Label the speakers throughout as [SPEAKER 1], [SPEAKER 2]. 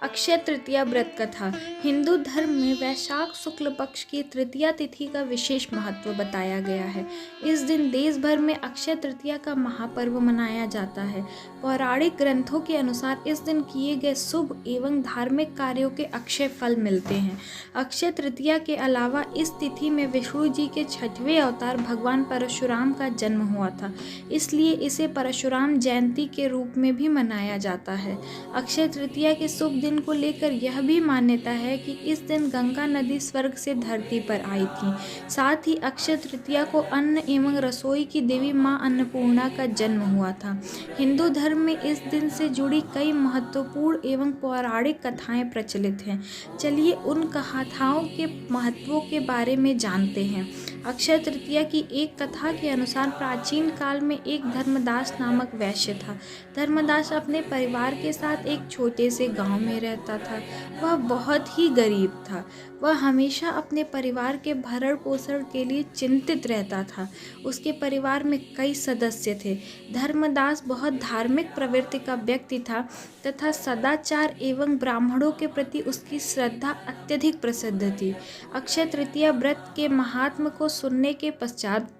[SPEAKER 1] अक्षय तृतीया व्रत कथा। हिंदू धर्म में वैशाख शुक्ल पक्ष की तृतीया तिथि का विशेष महत्व बताया गया है। इस दिन देश भर में अक्षय तृतीया का महापर्व मनाया जाता है। पौराणिक ग्रंथों के अनुसार इस दिन किए गए शुभ एवं धार्मिक कार्यों के अक्षय फल मिलते हैं। अक्षय तृतीया के अलावा इस तिथि में विष्णु जी के 6वें अवतार भगवान परशुराम का जन्म हुआ था, इसलिए इसे परशुराम जयंती के रूप में भी मनाया जाता है। अक्षय तृतीया के शुभ दिन को लेकर यह भी मान्यता है कि इस दिन गंगा नदी स्वर्ग से धरती पर आई थी। साथ ही अक्षय तृतीया को अन्न एवं रसोई की देवी मां अन्नपूर्णा का जन्म हुआ था। हिंदू धर्म में इस दिन से जुड़ी कई महत्वपूर्ण एवं पौराणिक कथाएं प्रचलित हैं। चलिए उन कथाओं के महत्वों के बारे में जानते हैं। अक्षय तृतीया की एक कथा के अनुसार प्राचीन काल में एक धर्मदास नामक वैश्य था। धर्मदास अपने परिवार के साथ एक छोटे से गांव में रहता था। वह बहुत ही गरीब था। वह हमेशा अपने परिवार के भरण पोषण के लिए चिंतित रहता था। उसके परिवार में कई सदस्य थे। धर्मदास बहुत धार्मिक प्रवृत्ति का व्यक्ति था तथा सदाचार एवं ब्राह्मणों के प्रति उसकी श्रद्धा अत्यधिक प्रसिद्ध थी। अक्षय तृतीया व्रत के महात्म को सुनने के पश्चात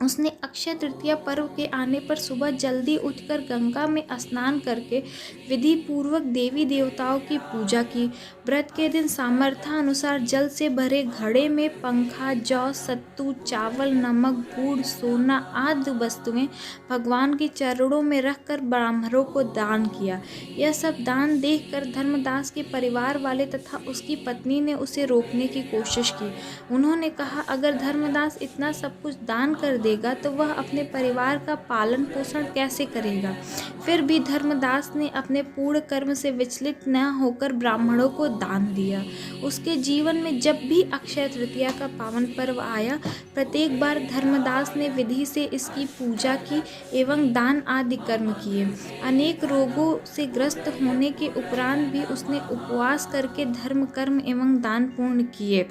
[SPEAKER 1] उसने अक्षय तृतीया पर्व के आने पर सुबह जल्दी उठकर गंगा में स्नान करके विधि पूर्वक देवी देवताओं की पूजा की। व्रत के दिन सामर्थ्यानुसार जल से भरे घड़े में पंखा, जौ, सत्तू, चावल, नमक, गुड़, सोना आदि वस्तुएं भगवान के चरणों में रखकर ब्राह्मणों को दान किया। यह सब दान देखकर धर्मदास के परिवार वाले तथा उसकी पत्नी ने उसे रोकने की कोशिश की। उन्होंने कहा, अगर धर्मदास इतना सब कुछ दान कर देगा तो वह अपने परिवार का पालन पोषण कैसे करेगा। फिर भी धर्मदास ने अपने पूर्ण कर्म से विचलित न होकर ब्राह्मणों को दान दिया। उसके जीवन में जब भी अक्षय तृतीया का पावन पर्व आया, प्रत्येक बार धर्मदास ने विधि से इसकी पूजा की एवं दान आदि कर्म किए। अनेक रोगों से ग्रस्त होने के उपरांत भी उसने उपवास करके धर्म कर्म एवं दान पूर्ण किए।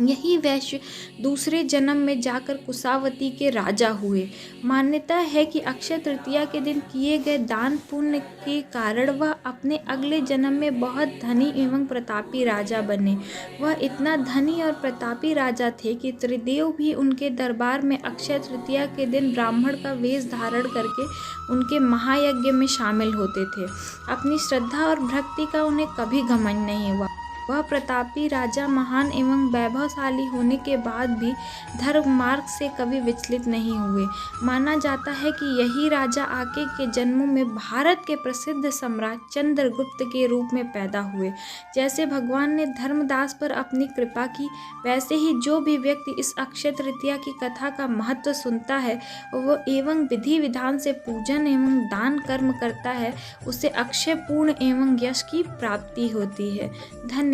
[SPEAKER 1] यही वैश्य दूसरे जन्म में जाकर कुशावती के राजा हुए। मान्यता है कि अक्षय तृतीया के दिन किए गए दान पुण्य के कारण वह अपने अगले जन्म में बहुत धनी एवं प्रतापी राजा बने। वह इतना धनी और प्रतापी राजा थे कि त्रिदेव भी उनके दरबार में अक्षय तृतीया के दिन ब्राह्मण का वेश धारण करके उनके महायज्ञ में शामिल होते थे। अपनी श्रद्धा और भक्ति का उन्हें कभी घमंड नहीं हुआ। वह प्रतापी राजा महान एवं वैभवशाली होने के बाद भी धर्म मार्ग से कभी विचलित नहीं हुए। माना जाता है कि यही राजा आगे के जन्मों में भारत के प्रसिद्ध सम्राट चंद्रगुप्त के रूप में पैदा हुए। जैसे भगवान ने धर्मदास पर अपनी कृपा की, वैसे ही जो भी व्यक्ति इस अक्षय तृतीया की कथा का महत्व सुनता है वो एवं विधि विधान से पूजन एवं दान कर्म करता है, उसे अक्षय पूर्ण एवं यश की प्राप्ति होती है। धन्यवाद।